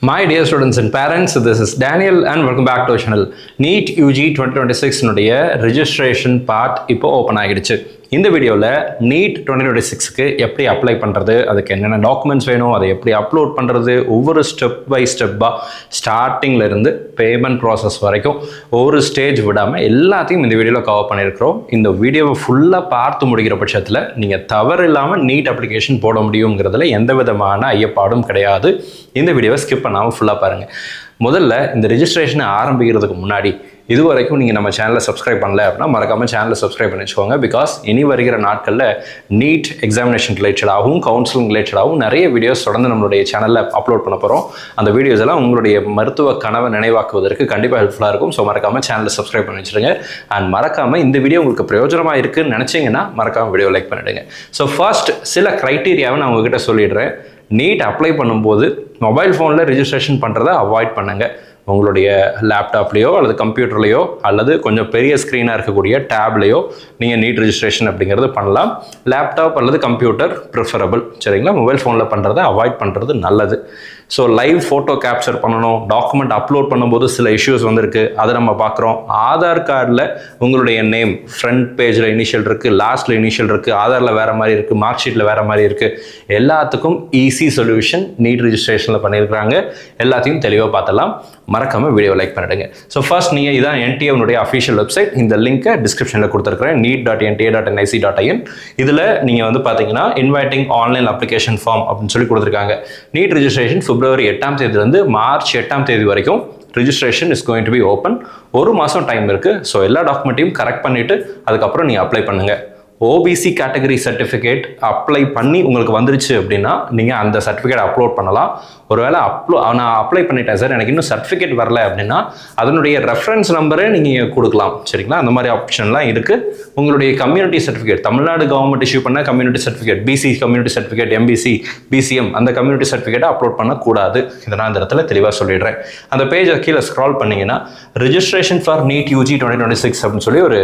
My dear students and parents, this is Daniel and welcome back to our channel. NEET UG 2026 னுடைய registration part இப்போ open ஆகிடுச்சு. இந்த வீடியோவில் NEET 2026க்கு எப்படி apply பண்ணுறது, அதுக்கு என்னென்ன டாக்குமெண்ட்ஸ் வேணும், அதை எப்படி அப்லோட் பண்ணுறது, ஒவ்வொரு ஸ்டெப் பை ஸ்டெப்பாக ஸ்டார்டிங்லேருந்து பேமெண்ட் ப்ராசஸ் வரைக்கும் ஒவ்வொரு ஸ்டேஜ் விடாமல் எல்லாத்தையும் இந்த வீடியோவில் கவர் பண்ணியிருக்கிறோம். இந்த வீடியோவை ஃபுல்லாக பார்த்து முடிக்கிற பட்சத்தில் நீங்கள் தவறு இல்லாமல் NEET அப்ளிகேஷன் போட முடியுங்கிறதுல எந்த விதமான ஐயப்பாடும் கிடையாது. இந்த வீடியோவை ஸ்கிப் பண்ணாமல் ஃபுல்லாக பாருங்கள். முதல்ல இந்த ரெஜிஸ்ட்ரேஷனை ஆரம்பிக்கிறதுக்கு முன்னாடி இது வரைக்கும் நீங்கள் நம்ம சேனலை சப்ஸ்கிரைப் பண்ணல அப்படின்னா மறக்காமல் சேனலை சப்ஸ்கிரைப் பண்ணி வச்சுக்கோங்க. பிகாஸ் இனி வருகிற நாட்களில் நீட் எக்ஸாமினேஷன் ரிலேட்டடாகவும் கவுன்சிலிங் ரிலேட்டடாகவும் நிறைய வீடியோஸ் தொடர்ந்து நம்மளுடைய சேனலில் அப்லோட் பண்ண போகிறோம். அந்த வீடியோஸ் எல்லாம் உங்களுடைய மருத்துவ கனவை நினைவாக்குவதற்கு கண்டிப்பாக ஹெல்ப்ஃபுல்லாக இருக்கும். ஸோ மறக்காமல் சேனலை சப்ஸ்கிரைப் பண்ணி வச்சுருங்க. அண்ட் மறக்காமல் இந்த வீடியோ உங்களுக்கு பிரயோஜனமாக இருக்குன்னு நினச்சிங்கன்னா மறக்காமல் வீடியோ லைக் பண்ணிவிடுங்க. ஸோ ஃபர்ஸ்ட் சில க்ரைட்டீரியாவை நான் உங்ககிட்ட சொல்லிடுறேன். நீட் அப்ளை பண்ணும்போது மொபைல் ஃபோனில் ரெஜிஸ்ட்ரேஷன் பண்ணுறதை அவாய்ட் பண்ணுங்கள். உங்களுடைய லேப்டாப்லேயோ அல்லது கம்ப்யூட்டர்லேயோ அல்லது கொஞ்சம் பெரிய ஸ்க்ரீனாக இருக்கக்கூடிய டேப்லேயோ நீங்கள் நீட் ரெஜிஸ்ட்ரேஷன் அப்படிங்கிறது பண்ணலாம். லேப்டாப் அல்லது கம்ப்யூட்டர் ப்ரிஃபரபிள், சரிங்களா? மொபைல் ஃபோனில் பண்ணுறதை அவாய்ட் பண்ணுறது நல்லது. ஸோ லைவ் ஃபோட்டோ கேப்சர் பண்ணணும். டாக்குமெண்ட் அப்லோட் பண்ணும்போது சில இஷ்யூஸ் வந்திருக்கு, அதை நம்ம பார்க்குறோம். ஆதார் கார்டில் உங்களுடைய நேம் ஃப்ரண்ட் பேஜில் இனிஷியல் இருக்குது, லாஸ்ட்டில் இனிஷியல் இருக்குது, ஆதாரில் வேறு மாதிரி இருக்குது, மார்க் ஷீட்டில் வேறு மாதிரி இருக்குது. எல்லாத்துக்கும் ஈஸி சொல்யூஷன் நீட் ரெஜிஸ்ட்ரேஷனில் பண்ணியிருக்கிறாங்க. எல்லாத்தையும் தெளிவாக பார்த்தலாம். மறக்காமல் வீடியோ லைக் பண்ணிடுங்க. ஸோ ஃபர்ஸ்ட் நீங்கள் இதான் NTA அஃபிஷியல் வெப்சைட். இந்த லிங்க்கை டிஸ்கிரிப்ஷனில் கொடுத்துருக்குறேன், neet.nta.nic.in. இதில் நீங்கள் வந்து பார்த்தீங்கன்னா இன்வைட்டிங் ஆன்லைன் அப்ளிகேஷன் ஃபார்ம் அப்படின்னு சொல்லி கொடுத்துருக்காங்க. நீட் ரெஜிஸ்ட்ரேஷன் February 8ஆம் தேதியிலிருந்து March 8ஆம் தேதி வரைக்கும் registration is going to be open. ஒரு மாதம் டைம் இருக்குது. ஸோ எல்லா டாக்குமெண்ட்டையும் கரெக்ட் பண்ணிவிட்டு அதுக்கப்புறம் நீங்கள் அப்ளை பண்ணுங்கள். OBC கேட்டகரி சர்டிஃபிகேட் அப்ளை பண்ணி உங்களுக்கு வந்துருச்சு அப்படின்னா நீங்கள் அந்த சர்டிஃபிகேட் அப்லோட் பண்ணலாம். ஒருவேளை நான் அப்ளை பண்ணிட்டேன் சார், எனக்கு இன்னும் சர்டிஃபிகேட் வரல அப்படின்னா அதனுடைய ரெஃபரன்ஸ் நம்பரே நீங்கள் கொடுக்கலாம், சரிங்களா? அந்த மாதிரி ஆப்ஷன்லாம் இருக்குது. உங்களுடைய community certificate, Tamil Nadu government issue பண்ண community certificate, BC community certificate, MBC, BCM, அந்த கம்யூனிட்டி சர்டிஃபிகேட்டை அப்லோட் பண்ணக்கூடாது. இதை நான் இந்த இடத்துல தெளிவாக சொல்லிடுறேன். அந்த பேஜை கீழே ஸ்க்ரால் பண்ணிங்கன்னா ரெஜிஸ்ட்ரேஷன் ஃபார் NEET UG 2026 அப்படின்னு சொல்லி ஒரு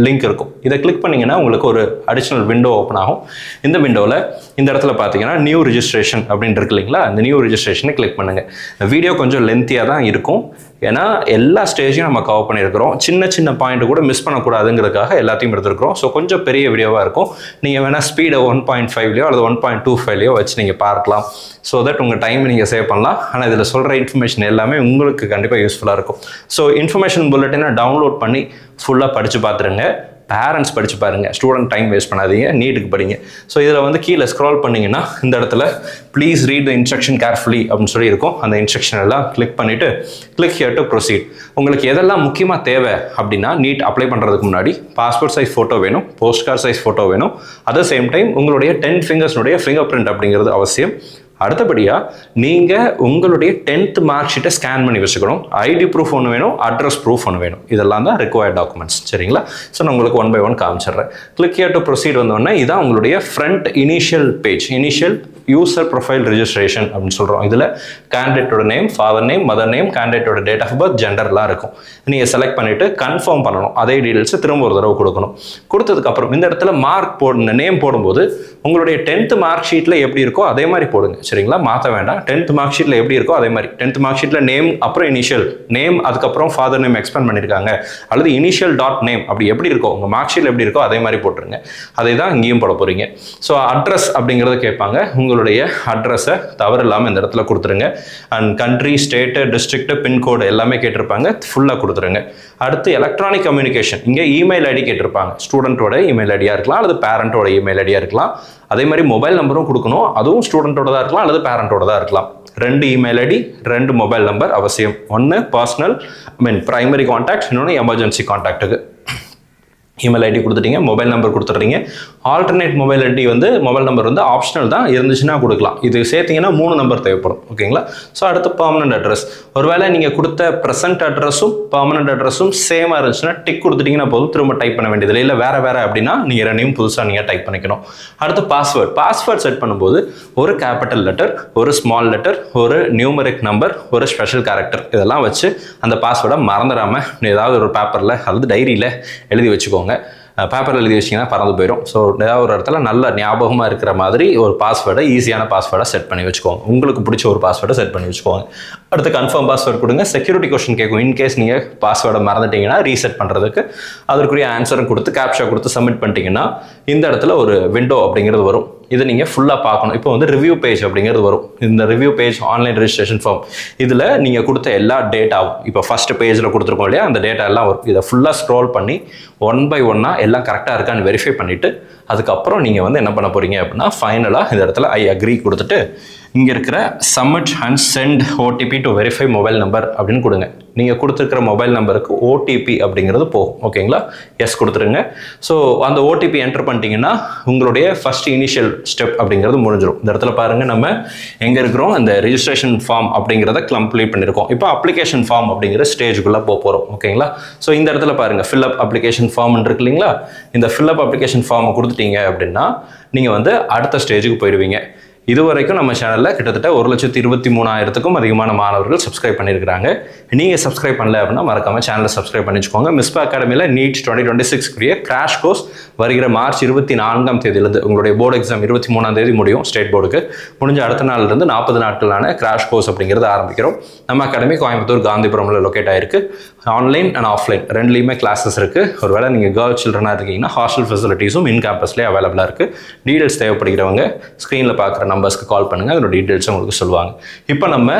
லிங்க் இருக்கும். இதை கிளிக் பண்ணிங்கன்னா உங்களுக்கு ஒரு அடிஷனல் விண்டோ ஓப்பன் ஆகும். இந்த விண்டோவில் இந்த இடத்துல பார்த்தீங்கன்னா நியூ ரெஜிஸ்ட்ரேஷன் அப்படின்னு இருக்கு இல்லைங்களா? அந்த நியூ ரெஜிஸ்ட்ரேஷனை கிளிக் பண்ணுங்கள். இந்த வீடியோ கொஞ்சம் லென்த்தியாக தான் இருக்கும், ஏன்னா எல்லா ஸ்டேஜையும் நம்ம கவர் பண்ணியிருக்கிறோம். சின்ன சின்ன பாயிண்ட் கூட மிஸ் பண்ணக்கூடாதுங்கிறதுக்காக எல்லாத்தையும் எடுத்துருக்கிறோம். ஸோ கொஞ்சம் பெரிய வீடியோவாக இருக்கும். நீங்கள் வேணால் ஸ்பீடை 1.5லையோ அல்லது 1.25லையோ வச்சு நீங்கள் பார்க்கலாம். ஸோ தட் உங்கள் டைம் நீங்கள் சேவ் பண்ணலாம். ஆனால் இதில் சொல்கிற இன்ஃபர்மேஷன் எல்லாமே உங்களுக்கு கண்டிப்பாக யூஸ்ஃபுல்லாக இருக்கும். ஸோ இன்ஃபர்மேஷன் புல்லட்டினை டவுன்லோட் பண்ணி ஃபுல்லாக படித்து பார்த்துருங்க. பேரண்ட்ஸ் படித்து பாருங்கள், ஸ்டூடெண்ட் டைம் வேஸ்ட் பண்ணாதீங்க, நீட்டுக்கு படிங்க. ஸோ இதில் வந்து கீழே ஸ்க்ரால் பண்ணிங்கன்னா இந்த இடத்துல please read the instruction carefully அப்படின்னு சொல்லி இருக்கும். அந்த இன்ஸ்ட்ரக்ஷன் எல்லாம் கிளிக் பண்ணிவிட்டு கிளிக் ஹியர் டு ப்ரொசீட். உங்களுக்கு எதெல்லாம் முக்கியமாக தேவை அப்படின்னா, நீட் அப்ளை பண்ணுறதுக்கு முன்னாடி பாஸ்போர்ட் சைஸ் ஃபோட்டோ வேணும், போஸ்ட் கார்டு சைஸ் ஃபோட்டோ வேணும். அட் த சேம் டைம் உங்களுடைய 10 ஃபிங்கர்ஸ்னுடைய ஃபிங்கர் பிரிண்ட் அப்படிங்கிறது அவசியம். அடுத்தபடியாக நீங்கள் உங்களுடைய 10th மார்க் ஷீட்டை ஸ்கேன் பண்ணி வச்சுக்கணும். ஐடி ப்ரூஃப் ஒன்று வேணும், அட்ரஸ் ப்ரூஃப் ஒன்று வேணும். இதெல்லாம் தான் ரிக்வயர்ட் டாக்குமெண்ட்ஸ், சரிங்களா? ஸோ நான் உங்களுக்கு 1 by 1 காமிச்சிடுறேன். கிளிக் ஹியர் டு ப்ரொசீட் வந்தோடனே இதான் உங்களுடைய front initial page, initial user profile registration அப்படின்னு சொல்கிறோம். இதில் கேண்டிடேட்டோட name, father name, mother name, கேண்டிடேட்டோட டேட் ஆஃப் பர்த், ஜெண்டர்லாம் இருக்கும். நீங்கள் செலக்ட் பண்ணிவிட்டு கன்ஃபார்ம் பண்ணணும். அதே டீடைல்ஸை திரும்ப ஒரு தடவை கொடுக்கணும். கொடுத்ததுக்கப்புறம் இந்த இடத்துல மார்க் போட நேம் போடும்போது உங்களுடைய 10th மார்க் ஷீட்டில் எப்படி இருக்கோ அதே மாதிரி போடுங்க, சரிங்களா? மாற்ற வேண்டாம். 10th மார்க் ஷீட்டில் எப்படி இருக்கோ அதே மாதிரி. 10th மார்க் ஷீட்டில் நேம் அப்புறம் இனிஷியல் நேம் அதுக்கப்புறம் ஃபாதர் நேம் எக்ஸ்பெண்ட் பண்ணியிருக்காங்க, அல்லது இனிஷியல் டாட் நேம் அப்படி எப்படி இருக்கோ உங்கள் மார்க் ஷீட்டில் எப்படி இருக்கோ அதே மாதிரி போட்டுருங்க. அதை தான் இங்கேயும் போட போகிறீங்க. ஸோ அட்ரஸ் அப்படிங்கிறத கேட்பாங்க. உங்களுடைய அட்ரஸை தவறு இல்லாமல் இந்த இடத்துல கொடுத்துருங்க. And country, state, district, pincode எல்லாமே கேட்டிருப்பாங்க, ஃபுல்லாக கொடுத்துருங்க. அடுத்து எலக்ட்ரானிக் கம்யூனிகேஷன், இங்கே இமெயில் ஐடி கேட்டிருப்பாங்க. ஸ்டூடெண்ட்டோட இமெயில் ஐடியாக இருக்கலாம் அல்லது பேரண்ட்டோட இமெயில் ஐடியாக இருக்கலாம். அதே மாதிரி மொபைல் நம்பரும் கொடுக்கணும். அதுவும் ஸ்டூடெண்ட்டோட தான் இருக்கலாம் அல்லது பேரண்ட்டோட தான் இருக்கலாம். 2 இமெயில் ஐடி, 2 மொபைல் நம்பர் அவசியம். ஒன்று பர்சனல் பிரைமரி கான்டாக்ட், இன்னொன்று எமர்ஜென்சி கான்டாக்ட்டுக்கு. இமெயில் ஐடி கொடுத்துட்டீங்க, மொபைல் நம்பர் கொடுத்துட்றீங்க. Alternate mobile ID mobile number optional தான், இருந்துச்சுன்னா கொடுக்கலாம். இது சேர்த்திங்கன்னா 3 நம்பர் தேவைப்படும், ஓகேங்களா? ஸோ அடுத்து பர்மனன்ட் அட்ரஸ். ஒருவேளை நீங்கள் கொடுத்த ப்ரெசென்ட் அட்ரஸும் பர்மனன்ட் அட்ரஸும் சேமாக இருந்துச்சுன்னா டிக் கொடுத்துட்டிங்கன்னா போதும், திரும்ப டைப் பண்ண வேண்டியதில்லை. இல்லை வேறு அப்படின்னா நீங்கள் 2 புதுசாக நீங்கள் டைப் பண்ணிக்கணும். அடுத்து பாஸ்வேர்ட் செட் பண்ணும்போது ஒரு கேபிட்டல் லெட்டர், ஒரு ஸ்மால் லெட்டர், ஒரு நியூமரிக் நம்பர், ஒரு ஸ்பெஷல் கேரக்டர், இதெல்லாம் வச்சு அந்த பாஸ்வேர்டை மறந்துடாமல் ஏதாவது ஒரு பேப்பரில் அல்லது டைரியில் எழுதி வச்சுக்கோங்க. பேப்பர் எழுதி வச்சிங்கன்னா பறந்து போயிடும். ஸோ ஏதாவது ஒரு இடத்துல நல்ல ஞாபகமாக இருக்கிற மாதிரி ஒரு பாஸ்வேர்டை, ஈஸியான பாஸ்வேர்டை செட் பண்ணி வச்சுக்கோங்க. உங்களுக்கு பிடிச்ச ஒரு பாஸ்வேர்டை செட் பண்ணி வச்சுக்கோங்க. அடுத்து கன்ஃபார்ம் பாஸ்வேர்டு கொடுங்க. செக்யூரிட்டி கொஸ்டின் கேட்கும். இன்கேஸ் நீங்கள் பாஸ்வேர்டை மறந்துட்டீங்கன்னா ரீசெட் பண்ணுறதுக்கு அதற்குரிய ஆன்சரும் கொடுத்து கேப்ஷா கொடுத்து சப்மிட் பண்ணிட்டீங்கன்னா இந்த இடத்துல ஒரு விண்டோ அப்படிங்கிறது வரும். இதை நீங்கள் ஃபுல்லாக பார்க்கணும். இப்போ வந்து ரிவ்யூ பேஜ் அப்படிங்கிறது வரும். இந்த review page online registration form இதில் நீங்கள் கொடுத்த எல்லா டேட்டாவும் இப்போ ஃபஸ்ட்டு பேஜில் கொடுத்துருக்கோம் இல்லையா, அந்த டேட்டா எல்லாம் வரும். இதை ஃபுல்லாக ஸ்க்ரோல் பண்ணி 1 by 1 எல்லாம் கரெக்டாக இருக்கான்னு வெரிஃபை பண்ணிவிட்டு அதுக்கப்புறம் நீங்கள் வந்து என்ன பண்ண போகிறீங்க அப்படின்னா ஃபைனலாக இந்த இடத்துல ஐ அக்ரி கொடுத்துட்டு இங்கே இருக்கிற submit and send OTP to verify mobile number அப்படின்னு கொடுங்க. நீங்கள் கொடுத்துருக்கிற மொபைல் நம்பருக்கு ஓடிபி அப்படிங்கிறது போகும். ஓகேங்களா, எஸ் கொடுத்துருங்க. ஸோ அந்த ஓடிபி என்டர் பண்ணிட்டீங்கன்னா உங்களுடைய ஃபர்ஸ்ட் இனிஷியல் ஸ்டெப் அப்படிங்கிறது முடிஞ்சிடும். இந்த இடத்துல பாருங்கள், நம்ம எங்கே இருக்கிறோம், அந்த ரெஜிஸ்ட்ரேஷன் ஃபார்ம் அப்படிங்கிறத கம்ப்ளீட் பண்ணியிருக்கோம். இப்போ அப்ளிகேஷன் ஃபார்ம் அப்படிங்கிற ஸ்டேஜுக்குள்ளே போகிறோம். ஓகேங்களா, ஸோ இந்த இடத்துல பாருங்கள் ஃபில்அப் அப்ளிகேஷன் ஃபார்ம் இருக்கு இல்லைங்களா, இந்த ஃபில்அப் அப்ளிகேஷன் ஃபார்மை கொடுத்துட்டீங்க அப்படின்னா நீங்கள் வந்து அடுத்த ஸ்டேஜுக்கு போயிடுவீங்க. இது வரைக்கும் நம்ம சேனலில் கிட்டத்தட்ட 1,23,000க்கும் அதிகமான மாணவர்கள் சப்ஸ்கிரைப் பண்ணியிருக்கிறாங்க. நீங்கள் சப்ஸ்கிரைப் பண்ணல அப்படின்னா மறக்காமல் சேனலை சப்ஸ்கிரைப் பண்ணி வச்சுக்கோங்க. மிஸ்பா அகாடமியில் நீட் 2026 கிராஷ் கோர்ஸ் வருகிற மார்ச் 24 உங்களுடைய போர்டு எக்ஸாம் 23 முடியும். ஸ்டேட் போர்டுக்கு முடிஞ்ச அடுத்த நாள்லேருந்து 40 நாட்களான கிராஷ் கோர்ஸ் அப்படிங்கிறது ஆரம்பிக்கிறோம். நம்ம அகாடமி கோயம்புத்தூர் காந்திபுரமில் லொக்கேட் ஆயிருக்கு. ஆன்லைன் அண்ட் ஆஃப்லைன் ரெண்டுலேயுமே கிளாஸஸ் இருக்குது. ஒருவேளை நீங்கள் கேர்ள்ஸ் சில்ட்ரனாக இருக்கீங்கன்னா ஹாஸ்டல் ஃபெசிலிட்டிஸும் இன் கேம்பஸ்லேயே அவைலபிளாக இருக்குது. டீடைல்ஸ் தேவைப்படுகிறவங்க ஸ்க்ரீனில் பார்க்குற நம்பர்ஸ்க்கு கால் பண்ணுங்கள், அதோட டீட்டெயில்ஸ் உங்களுக்கு சொல்லுவாங்க. இப்போ நம்ம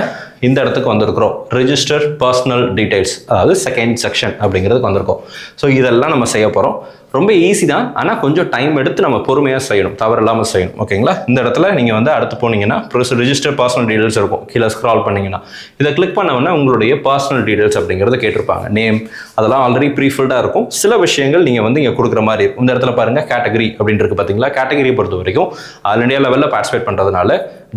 இந்த இடத்துக்கு வந்திருக்கிறோம், ரெஜிஸ்டர் பர்சனல் டீடைல்ஸ், அதாவது செகண்ட் செக்ஷன் அப்படிங்கிறதுக்கு வந்திருக்கோம். ஸோ இதெல்லாம் நம்ம செய்ய போகிறோம். ரொம்ப ஈஸி தான், ஆனால் கொஞ்சம் டைம் எடுத்து நம்ம பொறுமையாக செய்யணும், தவறு இல்லாமல் செய்யணும். ஓகேங்களா, இந்த இடத்துல நீங்கள் வந்து அடுத்து போனீங்கன்னா ரெஜிஸ்டர் பர்சனல் டீடைல்ஸ் இருக்கும். கீழே ஸ்க்ரால் பண்ணிங்கன்னா இதை கிளிக் பண்ண உங்களுடைய பர்சனல் டீடைல்ஸ் அப்படிங்கிறத கேட்டிருப்பாங்க. நேம் அதெல்லாம் ஆல்ரெடி ப்ரீஃபில்டாக இருக்கும். சில விஷயங்கள் நீங்கள் வந்து இங்கே கொடுக்குற மாதிரி இருக்கும். இந்த இடத்துல பாருங்கள் கேட்டகரி அப்படின்னு இருக்குது பார்த்தீங்களா. கேட்டகரியை பொறுத்த வரைக்கும் ஆல் இண்டியா லெவலில் பார்ட்டிசிபேட் பண்ணுறதுனால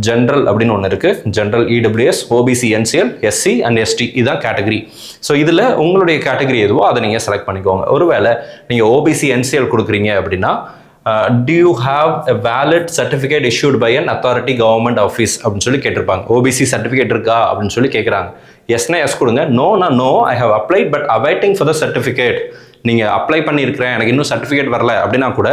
ஜென்ரல் அப்படின்னு ஒன்று இருக்குது. General EWS, OBC, NCL, SC and ST இதுதான் கேட்டகரி. ஸோ இதில் உங்களுடைய கேட்டகரி எதுவோ அதை நீங்கள் செலக்ட் பண்ணிக்கோங்க. ஒருவேளை நீங்கள் ஓபிசி என்சிஎல் கொடுக்குறீங்க அப்படின்னா do you have a valid certificate issued by an authority government office அப்படின்னு சொல்லி கேட்டிருப்பாங்க. ஓபிசி சர்டிஃபிகேட் இருக்கா அப்படின்னு சொல்லி கேட்குறாங்க. எஸ்னா எஸ் கொடுங்க. நோனா no, I have applied but awaiting for the certificate. நீங்கள் அப்ளை பண்ணியிருக்கிறேன், எனக்கு இன்னும் சர்டிஃபிகேட் வரல அப்படின்னா கூட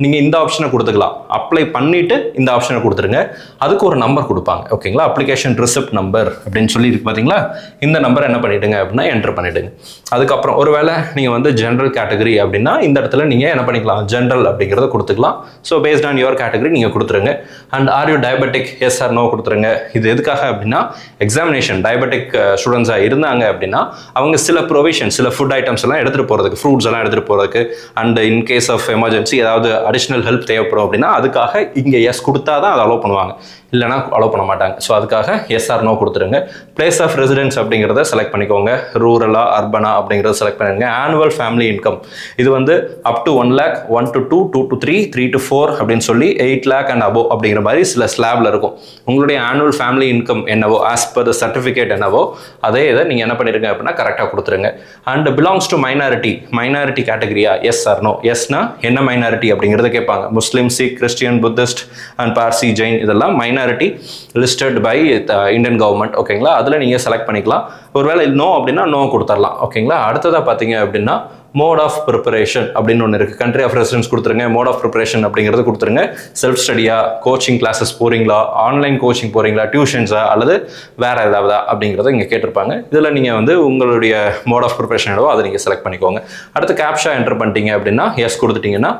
நீங்கள் இந்த ஆப்ஷனை கொடுத்துக்கலாம். அப்ளை பண்ணிவிட்டு இந்த ஆப்ஷனை கொடுத்துருங்க. அதுக்கு ஒரு நம்பர் கொடுப்பாங்க. ஓகேங்களா, அப்ளிகேஷன் ரிசிப்ட் நம்பர் அப்படின்னு சொல்லி இருக்கு பார்த்தீங்களா. இந்த நம்பர் என்ன பண்ணிவிடுங்க அப்படின்னா என்டர் பண்ணிவிடுங்க. அதுக்கப்புறம் ஒருவேளை நீங்கள் வந்து ஜென்ரல் கேட்டகரி அப்படின்னா இந்த இடத்துல நீங்கள் என்ன பண்ணிக்கலாம், ஜென்ரல் அப்படிங்கிறத கொடுத்துக்கலாம். So based on your category நீங்கள் கொடுத்துருங்க. And are you diabetic, yes or no கொடுத்துருங்க. இது எதுக்காக அப்படின்னா எக்ஸாமினேஷன் டயபெட்டிக் ஸ்டூடெண்ட்ஸாக இருந்தாங்க அப்படின்னா அவங்க சில ப்ரொவிஷன், சில ஃபுட் ஐட்டம்ஸ் எல்லாம் எடுத்துகிட்டு போகிறதுக்கு, ஃப்ரூட்ஸ் எல்லாம் எடுத்துகிட்டு போகிறதுக்கு, and in case of emergency ஏதாவது அடிஷ்னல் ஹெல்ப் தேவைப்படும் அப்படின்னா அதுக்காக இங்கே எஸ் கொடுத்தா தான் அதை அலோவ் பண்ணுவாங்க, இல்லைனா அலோவ் பண்ண மாட்டாங்க. ஸோ அதுக்காக எஸ் ஆர் நோ கொடுத்துருங்க. பிளேஸ் ஆஃப் ரெசிடென்ஸ் அப்படிங்கிறத செலக்ட் பண்ணிக்கோங்க. ரூரலா அர்பனா அப்படிங்கிறத செலக்ட் பண்ணுங்க. ஆனுவல் ஃபேமிலி இன்கம் இது வந்து up to 1 lakh, 1 to 2, 2 to 3, 3 to 4 அப்படின்னு சொல்லி 8 lakh அண்ட் அபோவ் அப்படிங்கிற மாதிரி சில ஸ்லாப்ல இருக்கும். உங்களுடைய ஆனுவல் ஃபேமிலி இன்கம் என்னவோ ஆஸ் பர் த சர்டிஃபிகேட் என்னவோ அதே இதை நீங்கள் என்ன பண்ணிருங்க அப்படின்னா கரெக்டாக கொடுத்துருங்க. அண்ட் பிலாங்ஸ் டு மைனாரிட்டி கேட்டகரியா, எஸ் ஆர் நோ. எஸ்னா என்ன மைனாரிட்டி அப்படிங்கிறத கேட்பாங்க. Muslim, Sikh, Christian, Buddhist and Parsi, Jain இதெல்லாம் minority listed by Indian government. ஓகேங்களா, அதில் நீங்கள் செலக்ட் பண்ணிக்கலாம். ஒருவேளை நோ அப்படின்னா நோ கொடுத்துடலாம். ஓகேங்களா, அடுத்ததாக பார்த்தீங்க அப்படின்னா மோட் ஆஃப் ப்ரிப்பரேஷன் அப்படின்னு ஒன்று இருக்குது. கண்ட்ரி ஆஃப் ரெசிடென்ஸ் கொடுத்துருங்க. மோட் ஆஃப் ப்ரிப்பரேஷன் அப்படிங்கிறது கொடுத்துருங்க. செல்ஃப் ஸ்டடியா, கோச்சிங் கிளாஸஸ் போகிறீங்களா, ஆன்லைன் கோச்சிங் போகிறீங்களா, டியூஷன்ஸா அல்லது வேறு ஏதாவதா அப்படிங்கிறத இங்கே கேட்டிருப்பாங்க. இதில் நீங்கள் வந்து உங்களுடைய மோட் ஆஃப் ப்ரிப்பரேஷன் எவ்வளோ அதை நீங்கள் செலக்ட் பண்ணிக்கோங்க. அடுத்து கேப்ஷா என்டர் பண்ணிட்டீங்க அப்படின்னா எஸ் கொடுத்துட்டிங்கன்னா